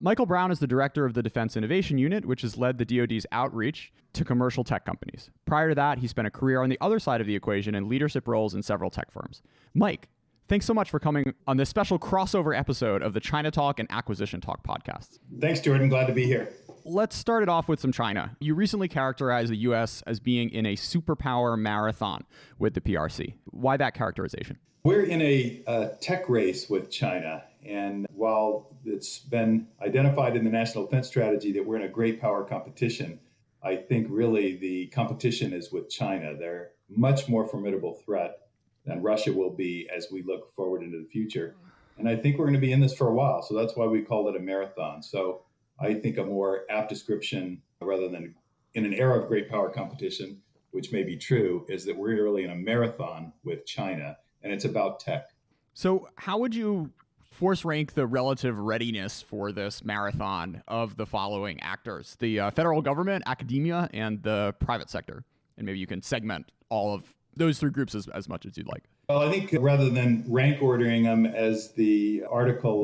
Michael Brown is the director of the Defense Innovation Unit, which has led the DoD's outreach to commercial tech companies. Prior to that, he spent a career on the other side of the equation in leadership roles in several tech firms. Mike, thanks so much for coming on this special crossover episode of the China Talk and Acquisition Talk podcasts. Thanks, Jordan. Glad to be here. Let's start it off with some China. You recently characterized the U.S. as being in a superpower marathon with the PRC. Why that characterization? We're in a tech race with China. And while it's been identified in the National Defense Strategy that we're in a great power competition, I think really the competition is with China. They're a much more formidable threat than Russia will be as we look forward into the future. And I think we're going to be in this for a while. So that's why we call it a marathon. So I think a more apt description, rather than in an era of great power competition, which may be true, is that we're really in a marathon with China, and it's about tech. So how would you force rank the relative readiness for this marathon of the following actors: the federal government, academia, and the private sector? And maybe you can segment all of those three groups as much as you'd like. Well, I think rather than rank ordering them, as the article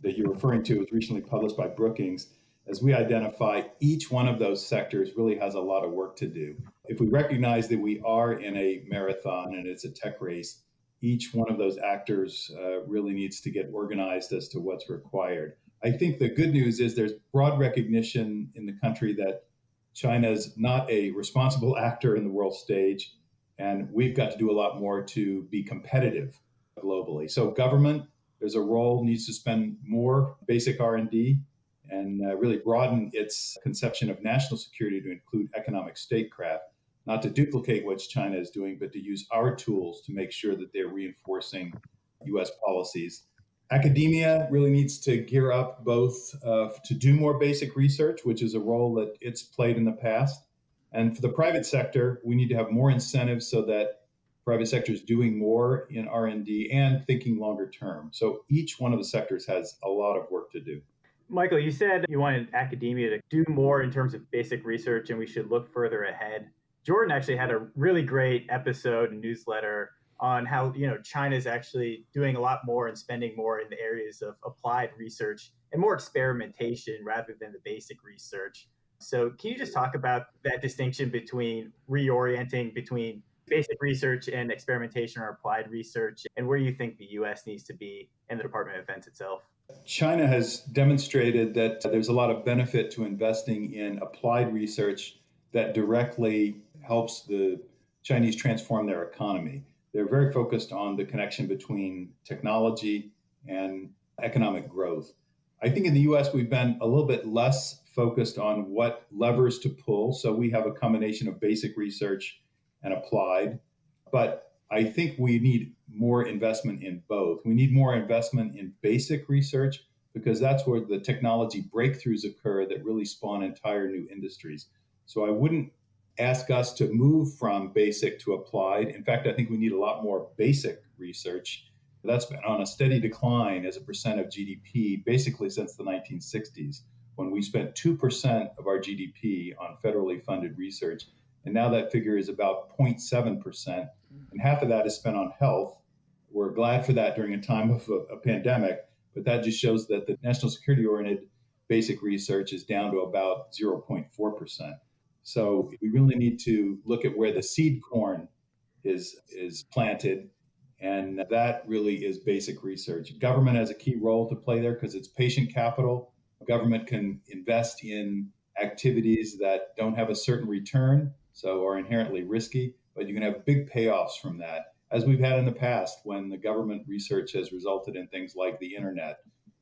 that you're referring to was recently published by Brookings, as we identify, each one of those sectors really has a lot of work to do. If we recognize that we are in a marathon and it's a tech race, each one of those actors really needs to get organized as to what's required. I think the good news is there's broad recognition in the country that China's not a responsible actor in the world stage, and we've got to do a lot more to be competitive globally. So government, there's a role, needs to spend more basic R&D and really broaden its conception of national security to include economic statecraft, not to duplicate what China is doing, but to use our tools to make sure that they're reinforcing U.S. policies. Academia really needs to gear up both to do more basic research, which is a role that it's played in the past. And for the private sector, we need to have more incentives so that private sector is doing more in R&D and thinking longer term. So each one of the sectors has a lot of work to do. Michael, you said you wanted academia to do more in terms of basic research and we should look further ahead. Jordan actually had a really great episode and newsletter on how, China's actually doing a lot more and spending more in the areas of applied research and more experimentation rather than the basic research. So can you just talk about that distinction between reorienting between basic research and experimentation or applied research, and where you think the U.S. needs to be and the Department of Defense itself? China has demonstrated that there's a lot of benefit to investing in applied research that directly helps the Chinese transform their economy. They're very focused on the connection between technology and economic growth. I think in the U.S., we've been a little bit less focused on what levers to pull. So we have a combination of basic research and applied. But I think we need more investment in both. We need more investment in basic research because that's where the technology breakthroughs occur that really spawn entire new industries. So I wouldn't ask us to move from basic to applied. In fact, I think we need a lot more basic research. That's been on a steady decline as a percent of GDP, basically since the 1960s, when we spent 2% of our GDP on federally funded research. And now that figure is about 0.7%. And half of that is spent on health. We're glad for that during a time of a pandemic, but that just shows that the national security-oriented basic research is down to about 0.4%. So we really need to look at where the seed corn is planted, and that really is basic research. Government has a key role to play there because it's patient capital. Government can invest in activities that don't have a certain return, so are inherently risky, but you can have big payoffs from that, as we've had in the past when the government research has resulted in things like the internet,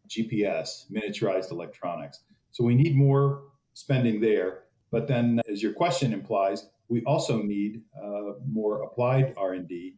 GPS, miniaturized electronics. So we need more spending there. But then, as your question implies, we also need more applied R&D,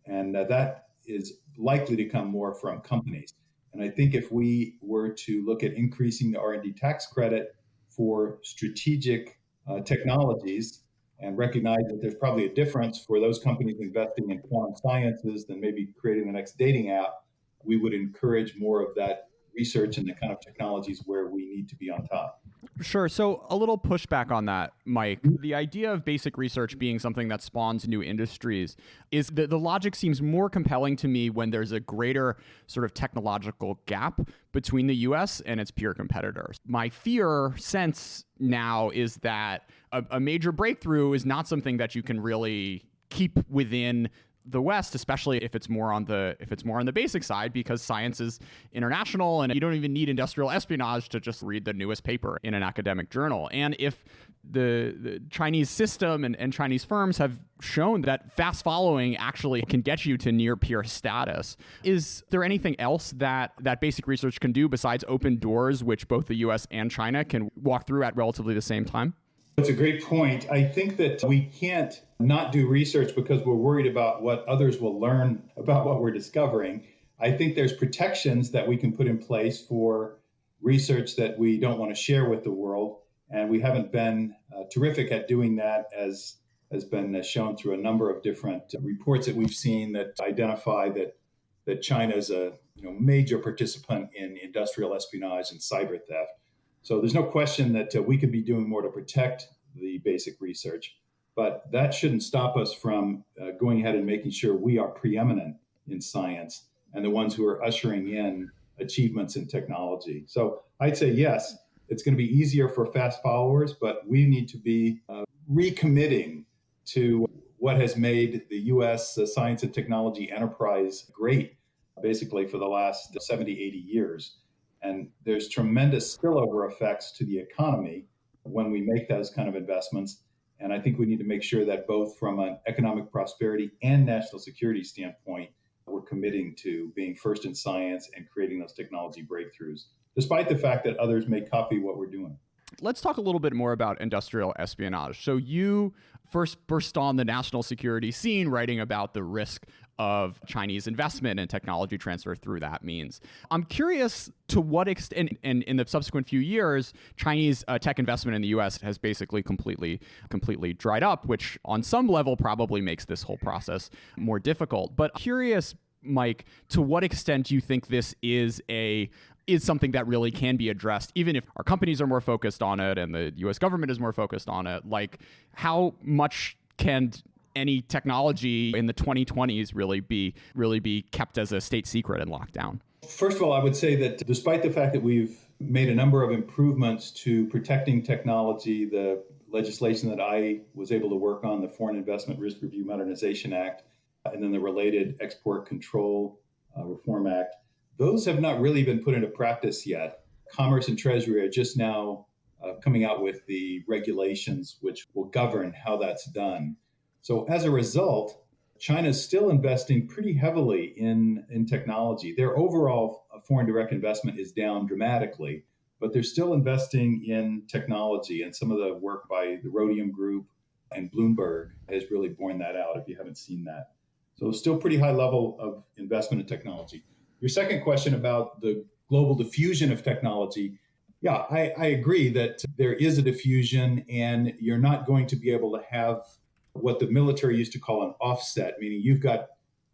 and that is likely to come more from companies. And I think if we were to look at increasing the R&D tax credit for strategic technologies and recognize that there's probably a difference for those companies investing in quantum sciences than maybe creating the next dating app, we would encourage more of that research and the kind of technologies where we need to be on top. Sure. So a little pushback on that, Mike. The idea of basic research being something that spawns new industries is the logic seems more compelling to me when there's a greater sort of technological gap between the US and its peer competitors. My sense now is that a major breakthrough is not something that you can really keep within the West, especially if it's more on the basic side, because science is international and you don't even need industrial espionage to just read the newest paper in an academic journal. And if the Chinese system and Chinese firms have shown that fast following actually can get you to near peer status, is there anything else that basic research can do besides open doors, which both the US and China can walk through at relatively the same time? That's a great point. I think that we can't not do research because we're worried about what others will learn about what we're discovering. I think there's protections that we can put in place for research that we don't want to share with the world. And we haven't been terrific at doing that, as has been shown through a number of different reports that we've seen that identify that China is a major participant in industrial espionage and cyber theft. So there's no question that we could be doing more to protect the basic research, but that shouldn't stop us from going ahead and making sure we are preeminent in science and the ones who are ushering in achievements in technology. So I'd say, yes, it's going to be easier for fast followers, but we need to be recommitting to what has made the U.S. Science and technology enterprise great, basically for the last 70, 80 years. And there's tremendous spillover effects to the economy when we make those kind of investments. And I think we need to make sure that both from an economic prosperity and national security standpoint, we're committing to being first in science and creating those technology breakthroughs, despite the fact that others may copy what we're doing. Let's talk a little bit more about industrial espionage. So you first burst on the national security scene writing about the risk of Chinese investment and technology transfer through that means. I'm curious to what extent, and in the subsequent few years, Chinese tech investment in the U.S. has basically completely dried up, which on some level probably makes this whole process more difficult. But curious, Mike, to what extent do you think this is something that really can be addressed, even if our companies are more focused on it and the U.S. government is more focused on it? Like, how much can any technology in the 2020s really be kept as a state secret and locked down? First of all, I would say that despite the fact that we've made a number of improvements to protecting technology, the legislation that I was able to work on, the Foreign Investment Risk Review Modernization Act, and then the related Export Control Reform Act, those have not really been put into practice yet. Commerce and Treasury are just now coming out with the regulations which will govern how that's done. So as a result, China is still investing pretty heavily in technology. Their overall foreign direct investment is down dramatically, but they're still investing in technology. And some of the work by the Rhodium Group and Bloomberg has really borne that out, if you haven't seen that. So still pretty high level of investment in technology. Your second question about the global diffusion of technology, yeah, I agree that there is a diffusion, and you're not going to be able to have what the military used to call an offset, meaning you've got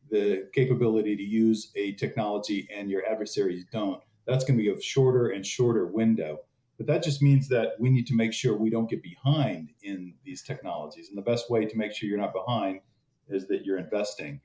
the capability to use a technology and your adversaries don't. That's going to be a shorter and shorter window. But that just means that we need to make sure we don't get behind in these technologies. And the best way to make sure you're not behind is that you're investing.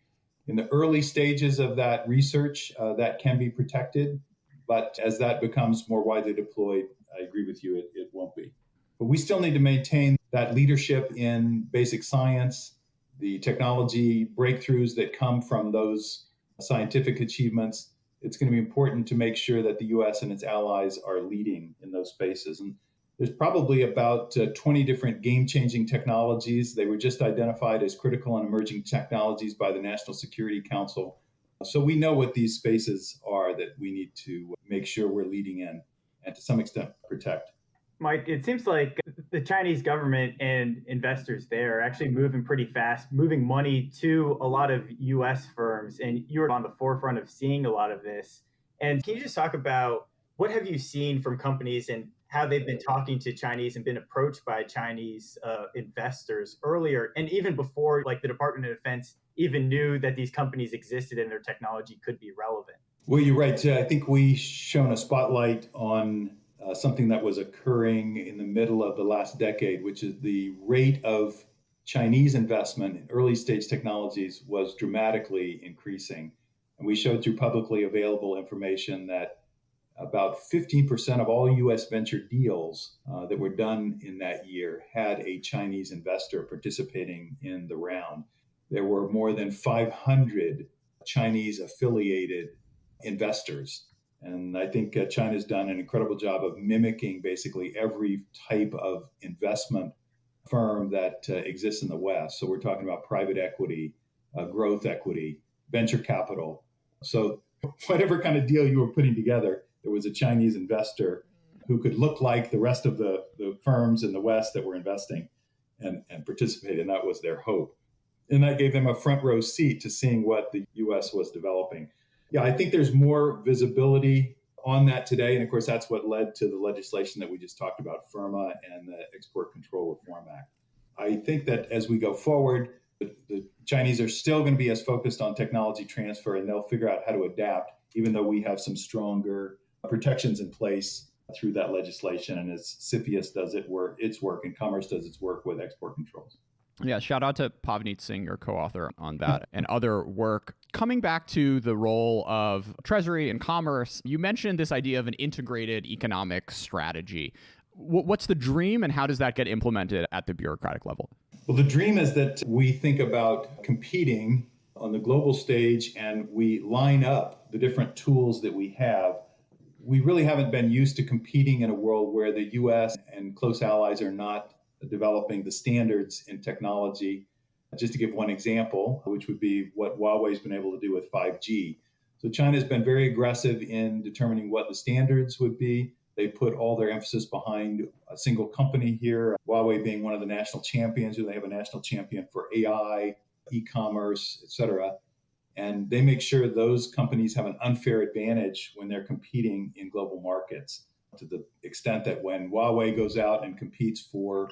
In the early stages of that research, that can be protected. But as that becomes more widely deployed, I agree with you, it won't be. But we still need to maintain that leadership in basic science, the technology breakthroughs that come from those scientific achievements. It's going to be important to make sure that the U.S. and its allies are leading in those spaces. And there's probably about 20 different game-changing technologies. They were just identified as critical and emerging technologies by the National Security Council. So we know what these spaces are that we need to make sure we're leading in and to some extent protect. Mike, it seems like the Chinese government and investors there are actually moving pretty fast, moving money to a lot of U.S. firms, and you're on the forefront of seeing a lot of this. And can you just talk about what have you seen from companies and how they've been talking to Chinese and been approached by Chinese investors earlier, and even before like the Department of Defense even knew that these companies existed and their technology could be relevant? Well, you're right. I think we shone a spotlight on something that was occurring in the middle of the last decade, which is the rate of Chinese investment in early stage technologies was dramatically increasing. And we showed through publicly available information that about 15% of all US venture deals that were done in that year had a Chinese investor participating in the round. There were more than 500 Chinese affiliated investors. And I think China's done an incredible job of mimicking basically every type of investment firm that exists in the West. So we're talking about private equity, growth equity, venture capital. So whatever kind of deal you were putting together, there was a Chinese investor who could look like the rest of the firms in the West that were investing and participate. And that was their hope. And that gave them a front row seat to seeing what the US was developing. Yeah, I think there's more visibility on that today. And of course, that's what led to the legislation that we just talked about, FIRRMA and the Export Control Reform Act. I think that as we go forward, the Chinese are still going to be as focused on technology transfer, and they'll figure out how to adapt, even though we have some stronger protections in place through that legislation. And as CFIUS does its work, and Commerce does its work with export controls. Yeah, shout out to Pravneet Singh, your co-author on that, and other work. Coming back to the role of Treasury and Commerce, you mentioned this idea of an integrated economic strategy. What's the dream, and how does that get implemented at the bureaucratic level? Well, the dream is that we think about competing on the global stage and we line up the different tools that we have. We really haven't been used to competing in a world where the US and close allies are not developing the standards in technology. Just to give one example, which would be what Huawei's been able to do with 5G. So China's been very aggressive in determining what the standards would be. They put all their emphasis behind a single company here, Huawei being one of the national champions. They have a national champion for AI, e-commerce, et cetera. And they make sure those companies have an unfair advantage when they're competing in global markets, to the extent that when Huawei goes out and competes for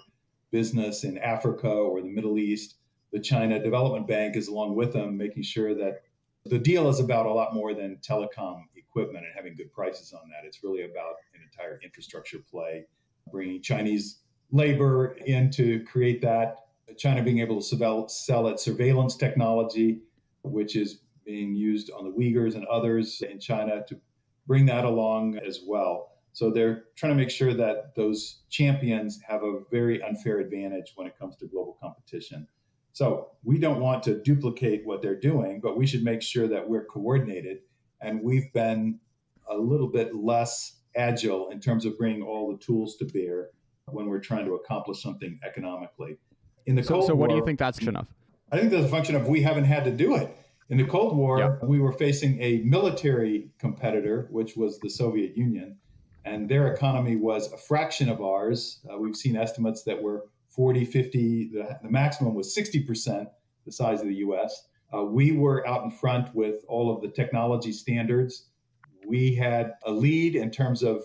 business in Africa or the Middle East, the China Development Bank is along with them, making sure that the deal is about a lot more than telecom equipment and having good prices on that. It's really about an entire infrastructure play, bringing Chinese labor in to create that, China being able to sell its surveillance technology, which is being used on the Uyghurs and others in China, to bring that along as well. So they're trying to make sure that those champions have a very unfair advantage when it comes to global competition. So we don't want to duplicate what they're doing, but we should make sure that we're coordinated. And we've been a little bit less agile in terms of bringing all the tools to bear when we're trying to accomplish something economically. In the Cold War, what do you think that's enough? I think that's a function of we haven't had to do it. In the Cold War, we were facing a military competitor, which was the Soviet Union, and their economy was a fraction of ours. We've seen estimates that were 40, 50, the maximum was 60% the size of the US. We were out in front with all of the technology standards. We had a lead in terms of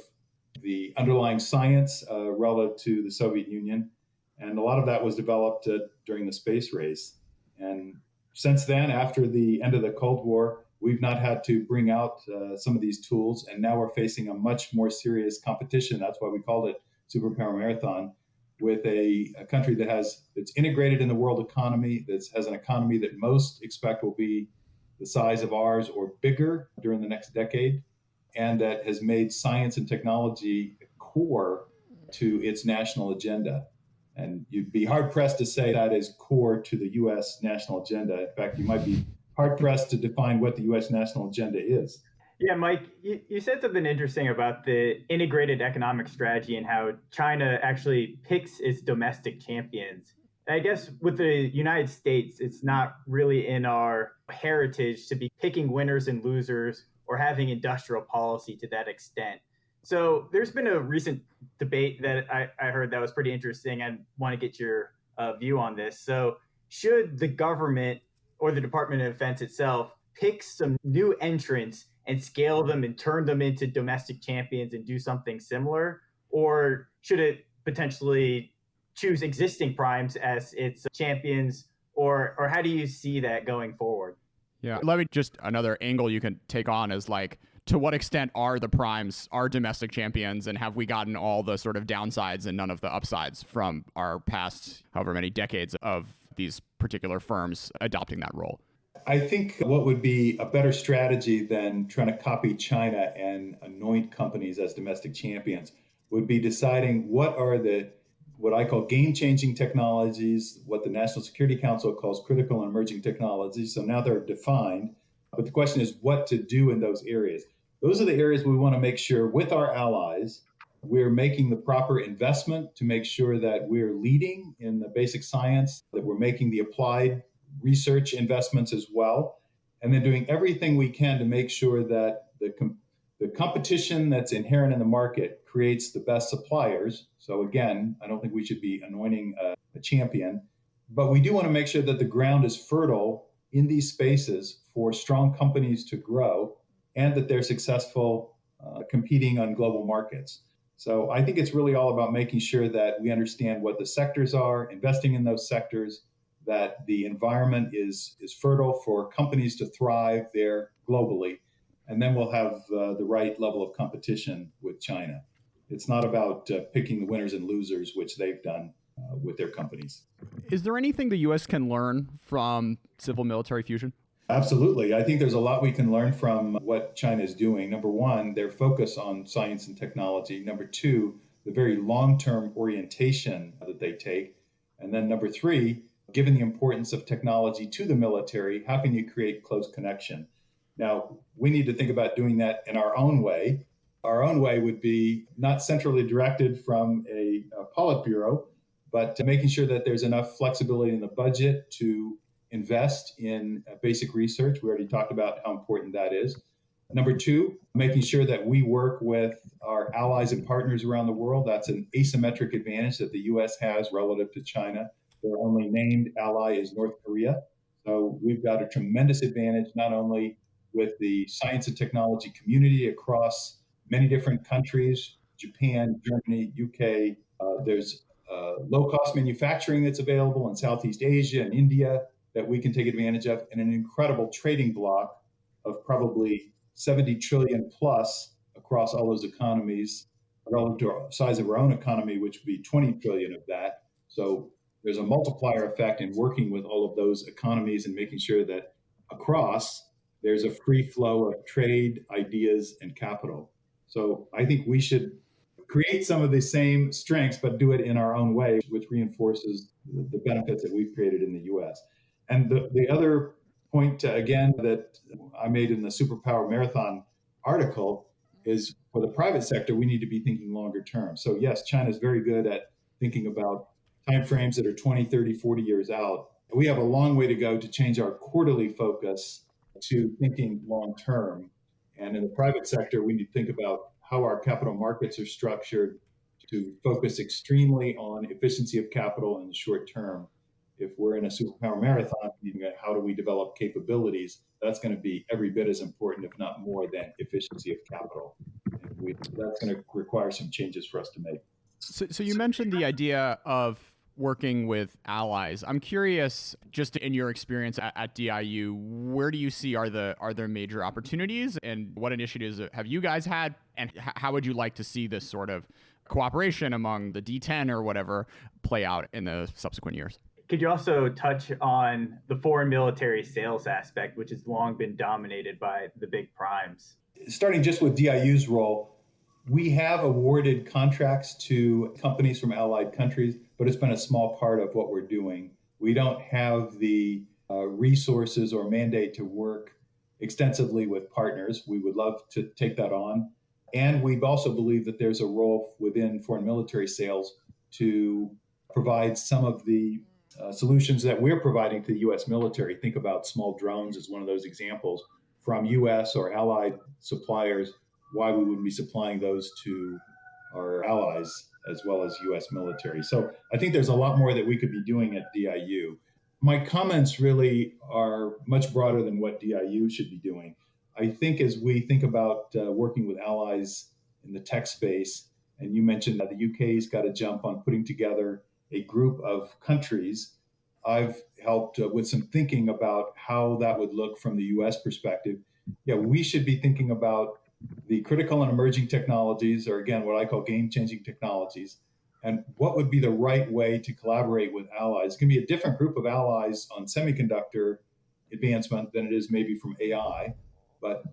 the underlying science relative to the Soviet Union. And a lot of that was developed during the space race. And since then, after the end of the Cold War, we've not had to bring out some of these tools. And now we're facing a much more serious competition. That's why we called it Superpower Marathon, with a country that's integrated in the world economy, that has an economy that most expect will be the size of ours or bigger during the next decade, and that has made science and technology core to its national agenda. And you'd be hard-pressed to say that is core to the U.S. national agenda. In fact, you might be hard-pressed to define what the U.S. national agenda is. Yeah, Mike, you said something interesting about the integrated economic strategy and how China actually picks its domestic champions. And I guess with the United States, it's not really in our heritage to be picking winners and losers or having industrial policy to that extent. So there's been a recent debate that I heard that was pretty interesting. I want to get your view on this. So should the government or the Department of Defense itself pick some new entrants and scale them and turn them into domestic champions and do something similar? Or should it potentially choose existing primes as its champions? Or how do you see that going forward? Yeah, let me just, another angle you can take on is like, to what extent are the primes our domestic champions, and have we gotten all the sort of downsides and none of the upsides from our past however many decades of these particular firms adopting that role? I think what would be a better strategy than trying to copy China and anoint companies as domestic champions would be deciding what I call game-changing technologies, what the National Security Council calls critical and emerging technologies. So now they're defined, but the question is what to do in those areas. Those are the areas we want to make sure with our allies, we're making the proper investment to make sure that we're leading in the basic science, that we're making the applied research investments as well, and then doing everything we can to make sure that the competition that's inherent in the market creates the best suppliers. So again, I don't think we should be anointing a champion, but we do want to make sure that the ground is fertile in these spaces for strong companies to grow and that they're successful competing on global markets. So I think it's really all about making sure that we understand what the sectors are, investing in those sectors, that the environment is fertile for companies to thrive there globally. And then we'll have the right level of competition with China. It's not about picking the winners and losers, which they've done with their companies. Is there anything the U.S. can learn from civil-military fusion? Absolutely. I think there's a lot we can learn from what China is doing. Number one, their focus on science and technology. Number two, the very long-term orientation that they take. And then number three, given the importance of technology to the military, how can you create close connection? Now, we need to think about doing that in our own way. Our own way would be not centrally directed from a Politburo, but making sure that there's enough flexibility in the budget to invest in basic research. We already talked about how important that is. Number two, making sure that we work with our allies and partners around the world. That's an asymmetric advantage that the U.S. has relative to China. Their only named ally is North Korea. So we've got a tremendous advantage, not only with the science and technology community across many different countries, Japan, Germany, UK. There's low-cost manufacturing that's available in Southeast Asia and India that we can take advantage of, and an incredible trading bloc of probably 70 trillion plus across all those economies relative to the size of our own economy, which would be 20 trillion of that. So there's a multiplier effect in working with all of those economies and making sure that across there's a free flow of trade, ideas, and capital. So I think we should create some of the same strengths, but do it in our own way, which reinforces the benefits that we've created in the U.S. And the other point, again, that I made in the Superpower Marathon article is for the private sector, we need to be thinking longer term. So yes, China's very good at thinking about timeframes that are 20, 30, 40 years out. We have a long way to go to change our quarterly focus to thinking long term. And in the private sector, we need to think about how our capital markets are structured to focus extremely on efficiency of capital in the short term. If we're in a superpower marathon, how do we develop capabilities? That's going to be every bit as important, if not more, than efficiency of capital. And that's going to require some changes for us to make. So you mentioned the idea of working with allies. I'm curious, just in your experience at DIU, where do you see are there major opportunities, and what initiatives have you guys had, and how would you like to see this sort of cooperation among the D10 or whatever play out in the subsequent years? Could you also touch on the foreign military sales aspect, which has long been dominated by the big primes? Starting just with DIU's role, we have awarded contracts to companies from allied countries, but it's been a small part of what we're doing. We don't have the resources or mandate to work extensively with partners. We would love to take that on. And we also believe that there's a role within foreign military sales to provide some of the solutions that we're providing to the U.S. military. Think about small drones as one of those examples from U.S. or allied suppliers, why we would be supplying those to our allies as well as U.S. military. So I think there's a lot more that we could be doing at DIU. My comments really are much broader than what DIU should be doing. I think as we think about working with allies in the tech space, and you mentioned that the UK's got to jump on putting together a group of countries. I've helped with some thinking about how that would look from the U.S. perspective. Yeah, we should be thinking about the critical and emerging technologies, or again, what I call game-changing technologies, and what would be the right way to collaborate with allies. It can be a different group of allies on semiconductor advancement than it is maybe from AI, but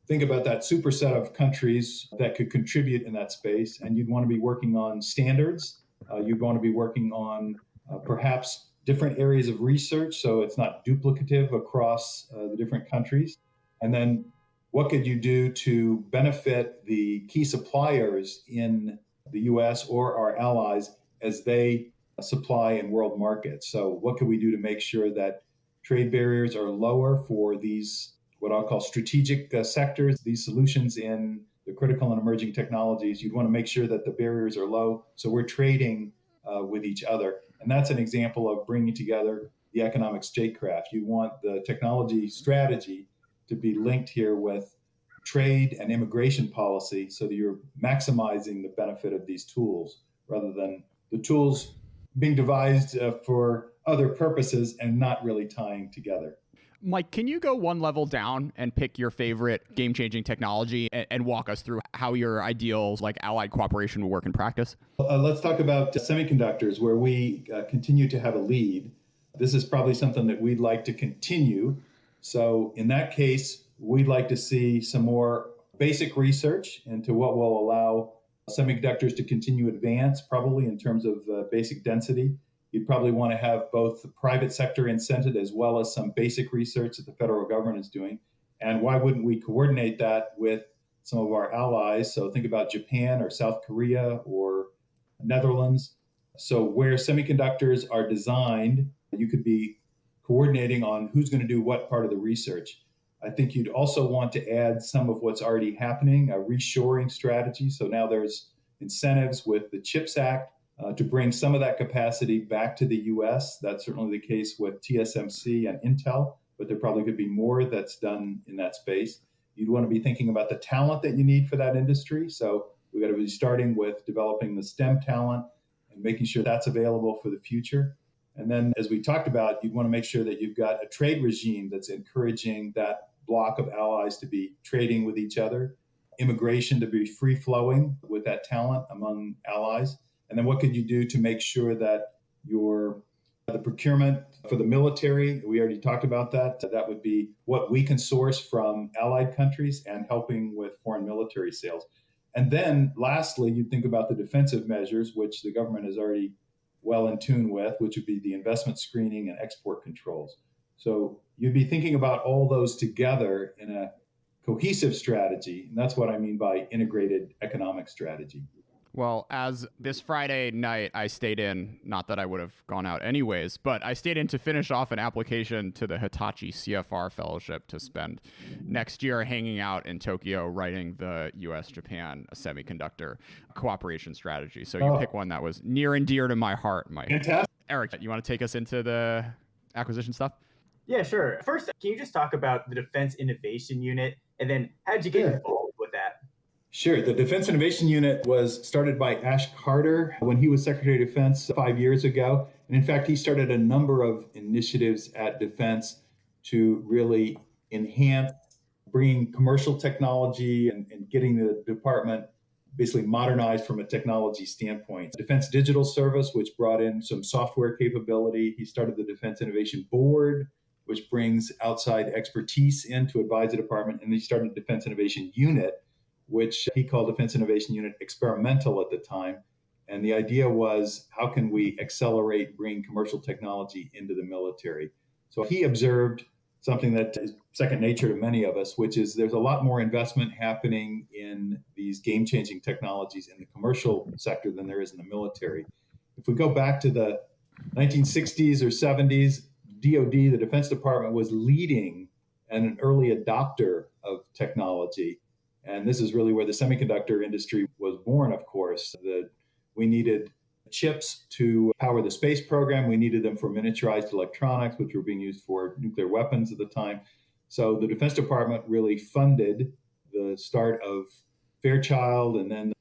think about that superset of countries that could contribute in that space, and you'd want to be working on standards. You'd want to be working on perhaps different areas of research, so it's not duplicative across the different countries. And then what could you do to benefit the key suppliers in the US or our allies as they supply in world markets? So what can we do to make sure that trade barriers are lower for these, what I'll call strategic sectors, these solutions in the critical and emerging technologies? You'd want to make sure that the barriers are low, so we're trading with each other. And that's an example of bringing together the economic statecraft. You want the technology strategy to be linked here with trade and immigration policy so that you're maximizing the benefit of these tools rather than the tools being devised for other purposes and not really tying together. Mike, can you go one level down and pick your favorite game-changing technology and walk us through how your ideals like allied cooperation will work in practice? Let's talk about semiconductors, where we continue to have a lead. This is probably something that we'd like to continue. So in that case, we'd like to see some more basic research into what will allow semiconductors to continue advance, probably in terms of basic density. You'd probably want to have both the private sector incented as well as some basic research that the federal government is doing. And why wouldn't we coordinate that with some of our allies? So think about Japan or South Korea or Netherlands. So where semiconductors are designed, you could be coordinating on who's going to do what part of the research. I think you'd also want to add some of what's already happening, a reshoring strategy. So now there's incentives with the CHIPS Act to bring some of that capacity back to the US. That's certainly the case with TSMC and Intel, but there probably could be more that's done in that space. You'd want to be thinking about the talent that you need for that industry. So we've got to be starting with developing the STEM talent and making sure that's available for the future. And then, as we talked about, you'd want to make sure that you've got a trade regime that's encouraging that block of allies to be trading with each other, immigration to be free-flowing with that talent among allies. And then what could you do to make sure that the procurement for the military, we already talked about that. That would be what we can source from allied countries and helping with foreign military sales. And then lastly, you think about the defensive measures, which the government is already well in tune with, which would be the investment screening and export controls. So you'd be thinking about all those together in a cohesive strategy. And that's what I mean by integrated economic strategy. Well, as this Friday night, I stayed in, not that I would have gone out anyways, but I stayed in to finish off an application to the Hitachi CFR Fellowship to spend next year hanging out in Tokyo writing the U.S.-Japan semiconductor cooperation strategy. So you pick one that was near and dear to my heart, Mike. Fantastic. Eric, you want to take us into the acquisition stuff? Yeah, sure. First, can you just talk about the Defense Innovation Unit, and then how did you get involved with that? Sure. The Defense Innovation Unit was started by Ash Carter when he was Secretary of Defense 5 years ago. And in fact, he started a number of initiatives at Defense to really enhance bringing commercial technology and getting the department basically modernized from a technology standpoint. Defense Digital Service, which brought in some software capability. He started the Defense Innovation Board, which brings outside expertise in to advise the department. And he started the Defense Innovation Unit, which he called Defense Innovation Unit Experimental at the time. And the idea was, how can we accelerate bringing commercial technology into the military? So he observed something that is second nature to many of us, which is there's a lot more investment happening in these game-changing technologies in the commercial sector than there is in the military. If we go back to the 1960s or 70s, DoD, the Defense Department, was leading and an early adopter of technology. And this is really where the semiconductor industry was born, of course. We needed chips to power the space program. We needed them for miniaturized electronics, which were being used for nuclear weapons at the time. So the Defense Department really funded the start of Fairchild and then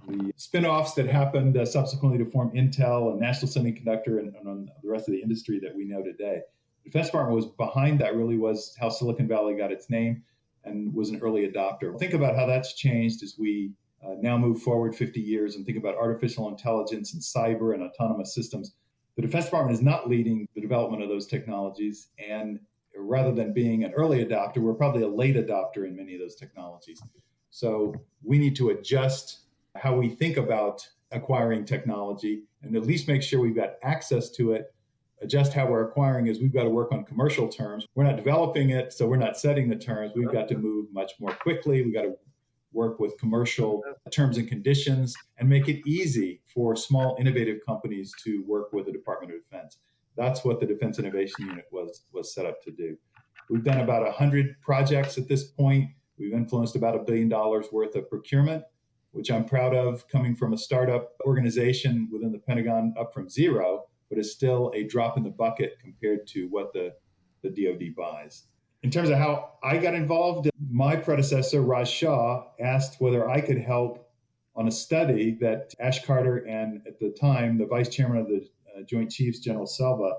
the spin-offs that happened subsequently to form Intel and National Semiconductor and the rest of the industry that we know today. The Defense Department was behind that, really was how Silicon Valley got its name. and was an early adopter. Think about how that's changed as we now move forward 50 years and think about artificial intelligence and cyber and autonomous systems. The Defense Department is not leading the development of those technologies. And rather than being an early adopter, we're probably a late adopter in many of those technologies. So we need to adjust how we think about acquiring technology and at least make sure we've got access to it. Adjust how we're acquiring is we've got to work on commercial terms. We're not developing it, so we're not setting the terms. We've got to move much more quickly. We've got to work with commercial terms and conditions and make it easy for small, innovative companies to work with the Department of Defense. That's what the Defense Innovation Unit was set up to do. We've done about 100 projects at this point. We've influenced about $1 billion worth of procurement, which I'm proud of, coming from a startup organization within the Pentagon up from zero, but is still a drop in the bucket compared to what the DoD buys. In terms of how I got involved, my predecessor, Raj Shah, asked whether I could help on a study that Ash Carter and, at the time, the vice chairman of the Joint Chiefs, General Selva,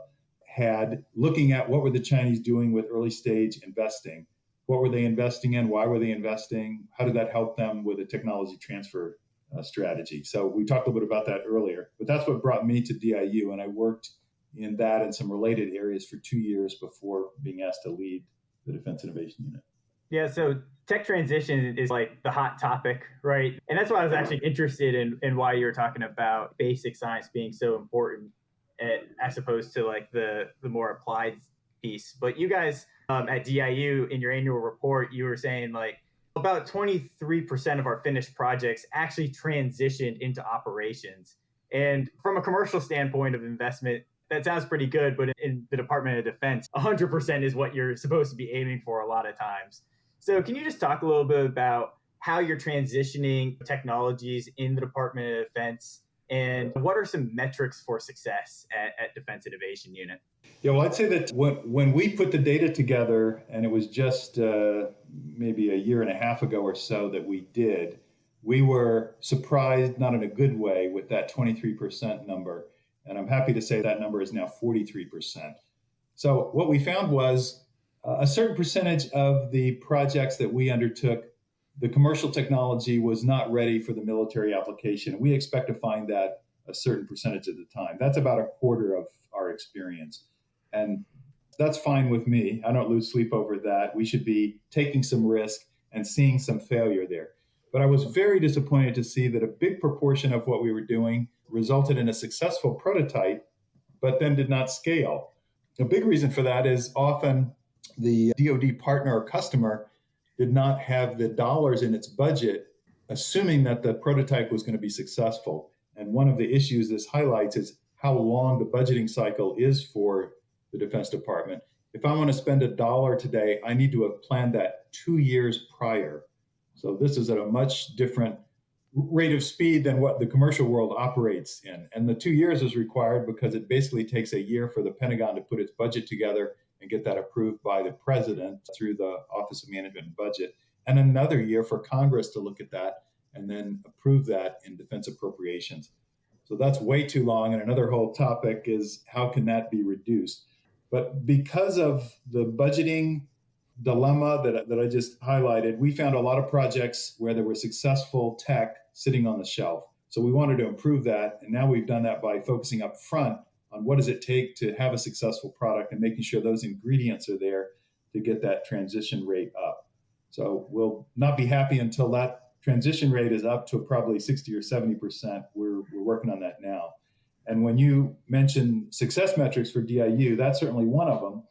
had, looking at what were the Chinese doing with early stage investing. What were they investing in? Why were they investing? How did that help them with a technology transfer strategy? So we talked a little bit about that earlier, but that's what brought me to DIU, and I worked in that and some related areas for 2 years before being asked to lead the Defense Innovation Unit. Yeah, so tech transition is like the hot topic, right? And that's why I was actually interested in why you were talking about basic science being so important as opposed to like the more applied piece. But you guys at DIU, in your annual report, you were saying like about 23% of our finished projects actually transitioned into operations. And from a commercial standpoint of investment, that sounds pretty good, but in the Department of Defense, 100% is what you're supposed to be aiming for a lot of times. So can you just talk a little bit about how you're transitioning technologies in the Department of Defense, and what are some metrics for success at Defense Innovation Unit? Yeah, well, I'd say that when we put the data together, and it was just maybe a year and a half ago or so that we did, we were surprised, not in a good way, with that 23% number. And I'm happy to say that number is now 43%. So what we found was a certain percentage of the projects that we undertook, the commercial technology was not ready for the military application. We expect to find that a certain percentage of the time. That's about a quarter of our experience. And that's fine with me. I don't lose sleep over that. We should be taking some risk and seeing some failure there. But I was very disappointed to see that a big proportion of what we were doing resulted in a successful prototype, but then did not scale. A big reason for that is often the DoD partner or customer did not have the dollars in its budget, assuming that the prototype was going to be successful. And one of the issues this highlights is how long the budgeting cycle is for the Defense Department. If I want to spend $1 today, I need to have planned that 2 years prior. So this is at a much different rate of speed than what the commercial world operates in. And the 2 years is required because it basically takes a year for the Pentagon to put its budget together and get that approved by the president through the Office of Management and Budget, and another year for Congress to look at that and then approve that in defense appropriations. So that's way too long. And another whole topic is how can that be reduced? But because of the budgeting dilemma that I just highlighted, we found a lot of projects where there was successful tech sitting on the shelf. So we wanted to improve that. And now we've done that by focusing up front on what does it take to have a successful product and making sure those ingredients are there to get that transition rate up. So we'll not be happy until that transition rate is up to probably 60 or 70%. We're working on that now. And when you mention success metrics for DIU, that's certainly one of them.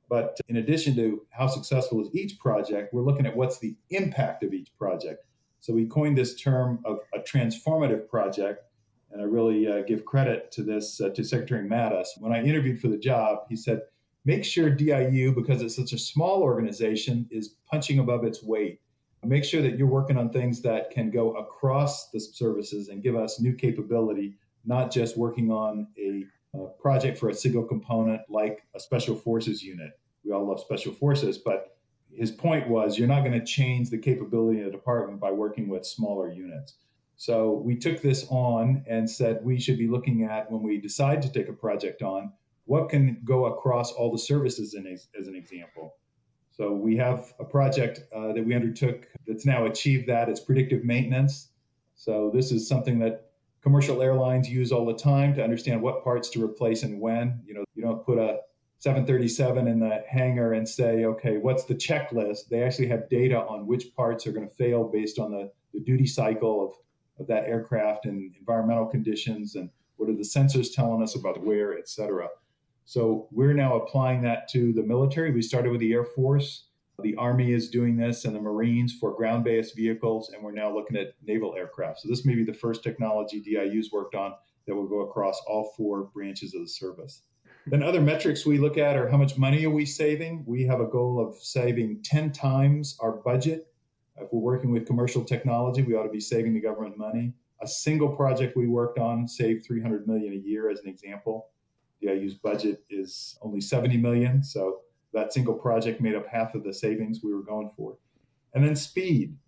But in addition to how successful is each project, we're looking at what's the impact of each project. So we coined this term of a transformative project. And I really give credit to this to Secretary Mattis. When I interviewed for the job, he said, make sure DIU, because it's such a small organization, is punching above its weight. Make sure that you're working on things that can go across the services and give us new capability, not just working on a project for a single component like a special forces unit. We all love special forces, but his point was you're not going to change the capability of the department by working with smaller units. So we took this on and said we should be looking at, when we decide to take a project on, what can go across all the services as an example. So we have a project that we undertook that's now achieved that. It's predictive maintenance. So this is something that commercial airlines use all the time to understand what parts to replace and when. You don't put a 737 in the hangar and say, okay, what's the checklist? They actually have data on which parts are going to fail based on the duty cycle of that aircraft and environmental conditions and what are the sensors telling us about wear, et cetera. So we're now applying that to the military. We started with the Air Force. The Army is doing this and the Marines for ground-based vehicles, and we're now looking at naval aircraft. So this may be the first technology DIU's worked on that will go across all four branches of the service. Then other metrics we look at are how much money are we saving? We have a goal of saving 10 times our budget. If we're working with commercial technology, we ought to be saving the government money. A single project we worked on saved $300 million a year as an example. DIU's budget is only $70 million, so that single project made up half of the savings we were going for. And then speed.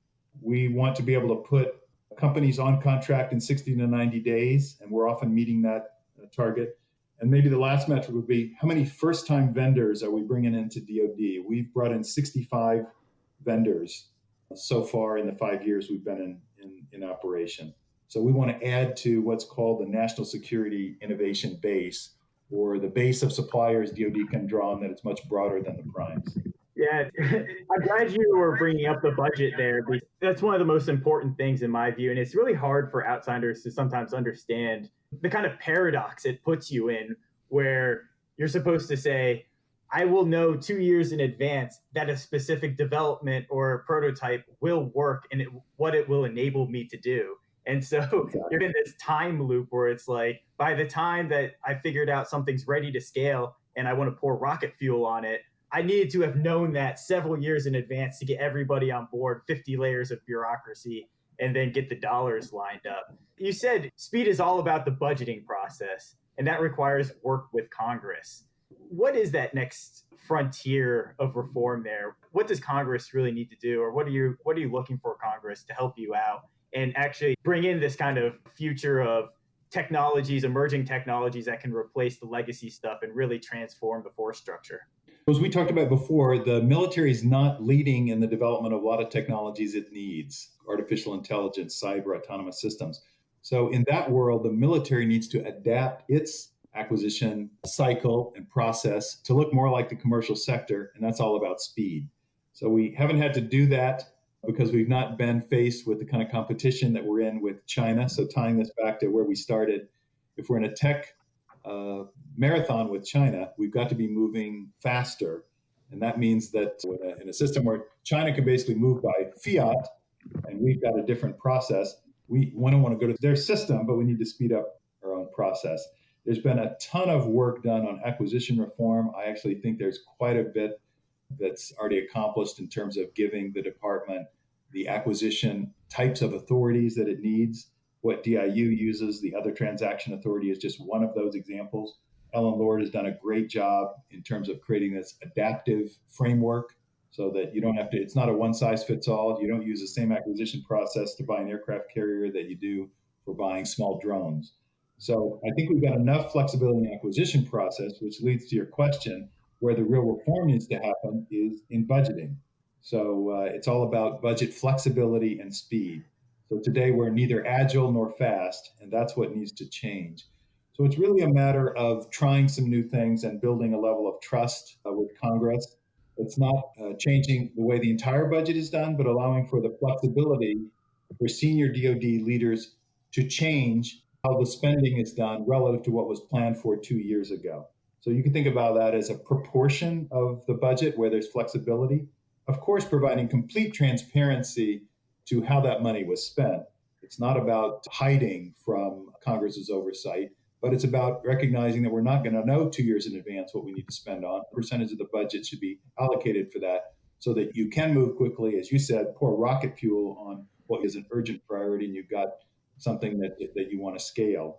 We want to be able to put companies on contract in 60 to 90 days, and we're often meeting that target. And maybe the last metric would be how many first-time vendors are we bringing into DoD? We've brought in 65 vendors so far in the 5 years we've been in operation. So we want to add to what's called the National Security Innovation Base, or the base of suppliers DoD can draw on that it's much broader than the primes. Yeah, I'm glad you were bringing up the budget there. Because that's one of the most important things in my view. And it's really hard for outsiders to sometimes understand the kind of paradox it puts you in, where you're supposed to say, I will know 2 years in advance that a specific development or prototype will work and what it will enable me to do. And so you're in this time loop where it's like, by the time that I figured out something's ready to scale and I want to pour rocket fuel on it, I needed to have known that several years in advance to get everybody on board, 50 layers of bureaucracy, and then get the dollars lined up. You said speed is all about the budgeting process, and that requires work with Congress. What is that next frontier of reform there? What does Congress really need to do, or what are you looking for Congress to help you out and actually bring in this kind of future of technologies, emerging technologies that can replace the legacy stuff and really transform the force structure? As we talked about before, the military is not leading in the development of a lot of technologies it needs, artificial intelligence, cyber, autonomous systems. So in that world, the military needs to adapt its acquisition cycle and process to look more like the commercial sector, and that's all about speed. So we haven't had to do that because we've not been faced with the kind of competition that we're in with China. So tying this back to where we started, if we're in a tech marathon with China, we've got to be moving faster. And that means that in a system where China can basically move by fiat, and we've got a different process, we don't want to go to their system, but we need to speed up our own process. There's been a ton of work done on acquisition reform. I actually think there's quite a bit that's already accomplished in terms of giving the department the acquisition types of authorities that it needs. What DIU uses, the other transaction authority, is just one of those examples. Ellen Lord has done a great job in terms of creating this adaptive framework so that you don't have to, it's not a one size fits all. You don't use the same acquisition process to buy an aircraft carrier that you do for buying small drones. So I think we've got enough flexibility in the acquisition process, which leads to your question, where the real reform needs to happen is in budgeting. So it's all about budget flexibility and speed. So today we're neither agile nor fast, and that's what needs to change. So it's really a matter of trying some new things and building a level of trust with Congress. It's not changing the way the entire budget is done, but allowing for the flexibility for senior DoD leaders to change how the spending is done relative to what was planned for 2 years ago. So you can think about that as a proportion of the budget where there's flexibility. Of course, providing complete transparency to how that money was spent. It's not about hiding from Congress's oversight, but it's about recognizing that we're not going to know 2 years in advance what we need to spend on. A percentage of the budget should be allocated for that so that you can move quickly, as you said, pour rocket fuel on what is an urgent priority, and you've got something that you want to scale.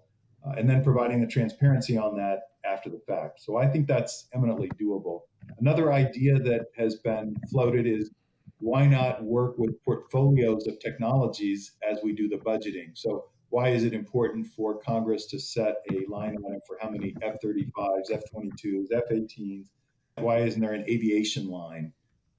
And then providing the transparency on that after the fact. So I think that's eminently doable. Another idea that has been floated is, why not work with portfolios of technologies as we do the budgeting? So why is it important for Congress to set a line item for how many F-35s, F-22s, F-18s? Why isn't there an aviation line?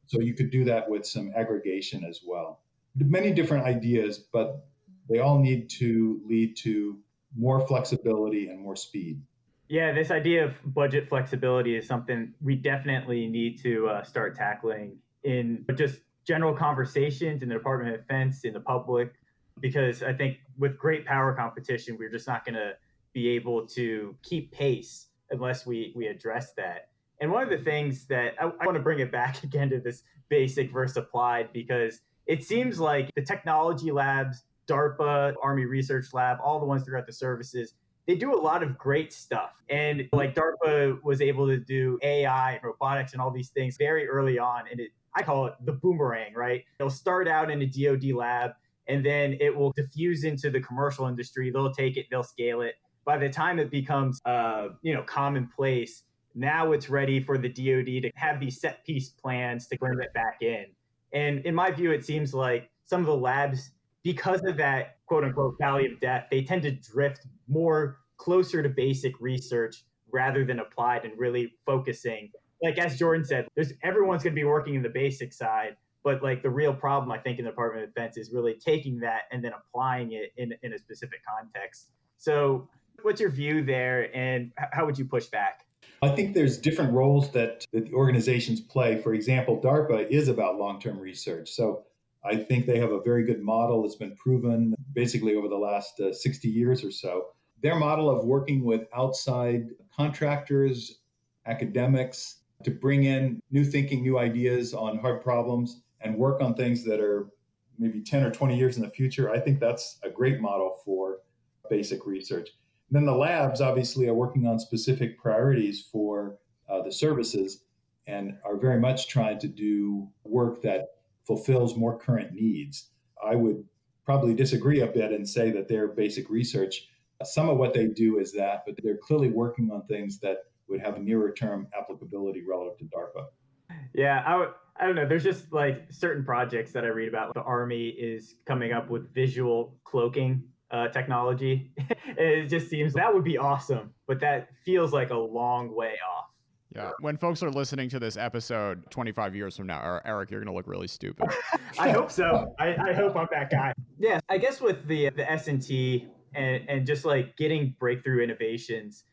So you could do that with some aggregation as well. Many different ideas, but they all need to lead to more flexibility and more speed. Yeah, this idea of budget flexibility is something we definitely need to start tackling in just general conversations in the Department of Defense, in the public, because I think with great power competition, we're just not going to be able to keep pace unless we address that. And one of the things that I want to bring it back again to this basic versus applied, because it seems like the technology labs, DARPA, Army Research Lab, all the ones throughout the services, they do a lot of great stuff. And like DARPA was able to do AI, robotics, and all these things very early on. And I call it the boomerang, right? It'll start out in a DoD lab, and then it will diffuse into the commercial industry. They'll take it, they'll scale it. By the time it becomes, commonplace, now it's ready for the DoD to have these set piece plans to bring it back in. And in my view, it seems like some of the labs, because of that quote unquote valley of death, they tend to drift more closer to basic research rather than applied and really focusing. Like as Jordan said, everyone's going to be working in the basic side, but like the real problem I think in the Department of Defense is really taking that and then applying it in a specific context. So what's your view there, and how would you push back? I think there's different roles that the organizations play. For example, DARPA is about long-term research. So I think they have a very good model that's been proven basically over the last 60 years or so. Their model of working with outside contractors, academics, to bring in new thinking, new ideas on hard problems and work on things that are maybe 10 or 20 years in the future, I think that's a great model for basic research. And then the labs obviously are working on specific priorities for the services and are very much trying to do work that fulfills more current needs. I would probably disagree a bit and say that their basic research, some of what they do is that, but they're clearly working on things that would have a nearer term applicability relative to DARPA. Yeah, I don't know. There's just like certain projects that I read about. The Army is coming up with visual cloaking technology. It just seems that would be awesome, but that feels like a long way off. Yeah. When folks are listening to this episode 25 years from now, Eric, you're going to look really stupid. I hope so. I hope I'm that guy. Yeah. I guess with the S&T and just like getting breakthrough innovations,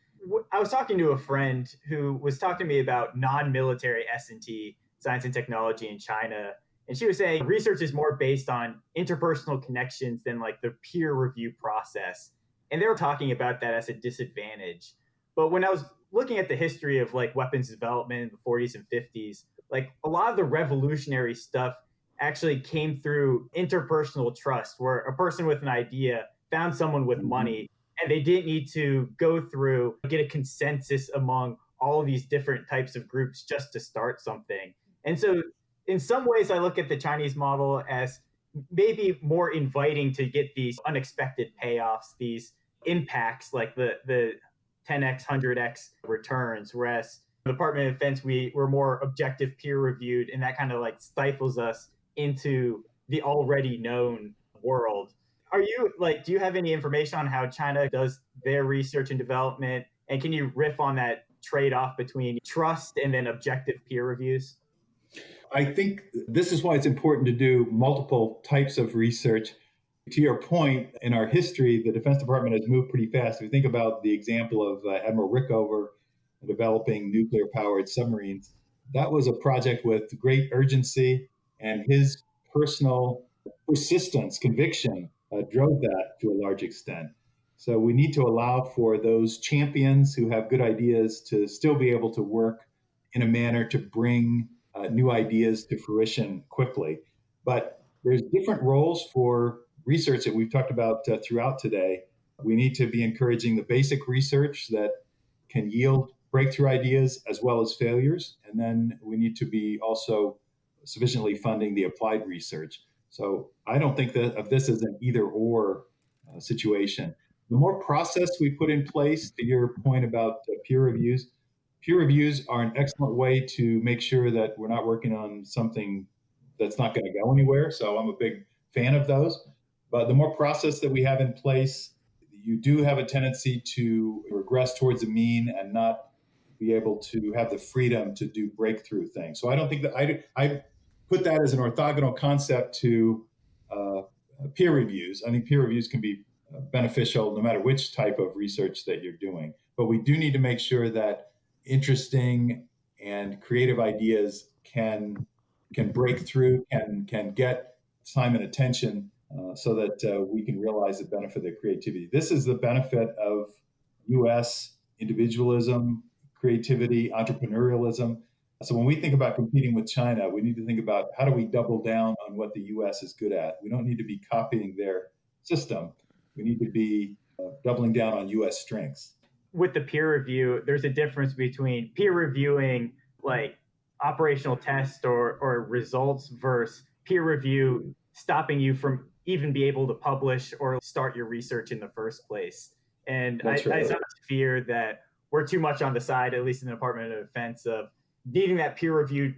I was talking to a friend who was talking to me about non-military S&T, science and technology in China. And she was saying research is more based on interpersonal connections than like the peer review process. And they were talking about that as a disadvantage. But when I was looking at the history of like weapons development in the 40s and 50s, like a lot of the revolutionary stuff actually came through interpersonal trust, where a person with an idea found someone with money and they didn't need to go through, get a consensus among all of these different types of groups just to start something. And so in some ways, I look at the Chinese model as maybe more inviting to get these unexpected payoffs, these impacts like the 10x, 100x returns, whereas the Department of Defense, we're more objective, peer reviewed, and that kind of like stifles us into the already known world. Are you like, do you have any information on how China does their research and development? And can you riff on that trade-off between trust and then objective peer reviews? I think this is why it's important to do multiple types of research. To your point, in our history, the Defense Department has moved pretty fast. If you think about the example of Admiral Rickover developing nuclear-powered submarines, that was a project with great urgency, and his personal persistence, conviction, drove that to a large extent. So we need to allow for those champions who have good ideas to still be able to work in a manner to bring new ideas to fruition quickly. But there's different roles for research that we've talked about throughout today. We need to be encouraging the basic research that can yield breakthrough ideas as well as failures. And then we need to be also sufficiently funding the applied research. So I don't think that of this as an either or situation. The more process we put in place, to your point about peer reviews are an excellent way to make sure that we're not working on something that's not going to go anywhere. So I'm a big fan of those. But the more process that we have in place, you do have a tendency to regress towards the mean and not be able to have the freedom to do breakthrough things. So I don't think that put that as an orthogonal concept to peer reviews. I think peer reviews can be beneficial no matter which type of research that you're doing. But we do need to make sure that interesting and creative ideas can break through, can get time and attention so that we can realize the benefit of their creativity. This is the benefit of U.S. individualism, creativity, entrepreneurialism. So when we think about competing with China, we need to think about how do we double down on what the U.S. is good at. We don't need to be copying their system. We need to be doubling down on U.S. strengths. With the peer review, there's a difference between peer reviewing like operational tests or results versus peer review stopping you from even be able to publish or start your research in the first place. And I sometimes fear that we're too much on the side, at least in the Department of Defense, of needing that peer review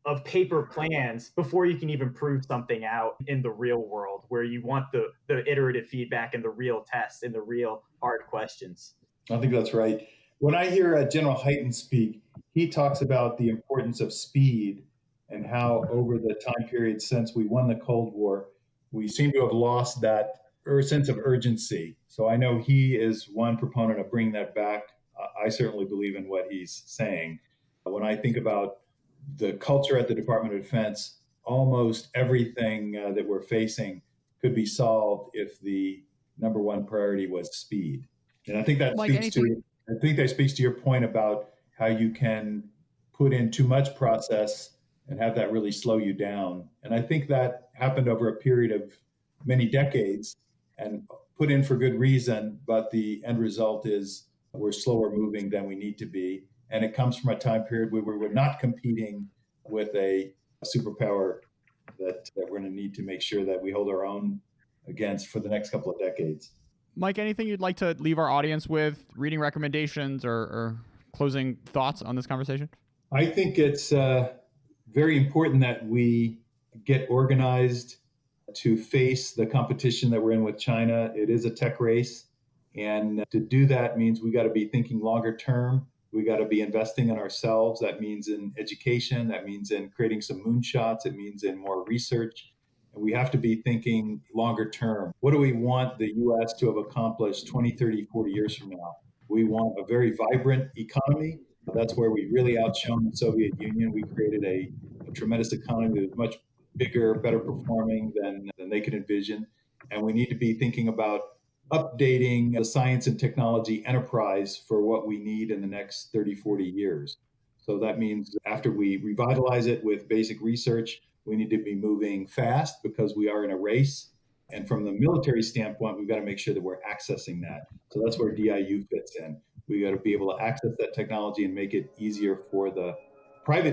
of paper plans before you can even prove something out in the real world, where you want the iterative feedback and the real tests and the real hard questions. I think that's right. When I hear General Hyten speak, he talks about the importance of speed and how over the time period since we won the Cold War, we seem to have lost that sense of urgency. So I know he is one proponent of bringing that back. I certainly believe in what he's saying. When I think about the culture at the Department of Defense, almost everything that we're facing could be solved if the number one priority was speed. And I think that speaks to your point about how you can put in too much process and have that really slow you down. And I think that happened over a period of many decades and put in for good reason, but the end result is we're slower moving than we need to be. And it comes from a time period where we're not competing with a superpower that we're going to need to make sure that we hold our own against for the next couple of decades. Mike, anything you'd like to leave our audience with, reading recommendations or closing thoughts on this conversation? I think it's very important that we get organized to face the competition that we're in with China. It is a tech race. And to do that means we got to be thinking longer term. We got to be investing in ourselves. That means in education. That means in creating some moonshots. It means in more research. And we have to be thinking longer term. What do we want the U.S. to have accomplished 20, 30, 40 years from now? We want a very vibrant economy. That's where we really outshone the Soviet Union. We created a tremendous economy that was much bigger, better performing than they could envision. And we need to be thinking about updating the science and technology enterprise for what we need in the next 30, 40 years. So that means after we revitalize it with basic research, we need to be moving fast because we are in a race. And from the military standpoint, we've got to make sure that we're accessing that. So that's where DIU fits in. We got to be able to access that technology and make it easier for the private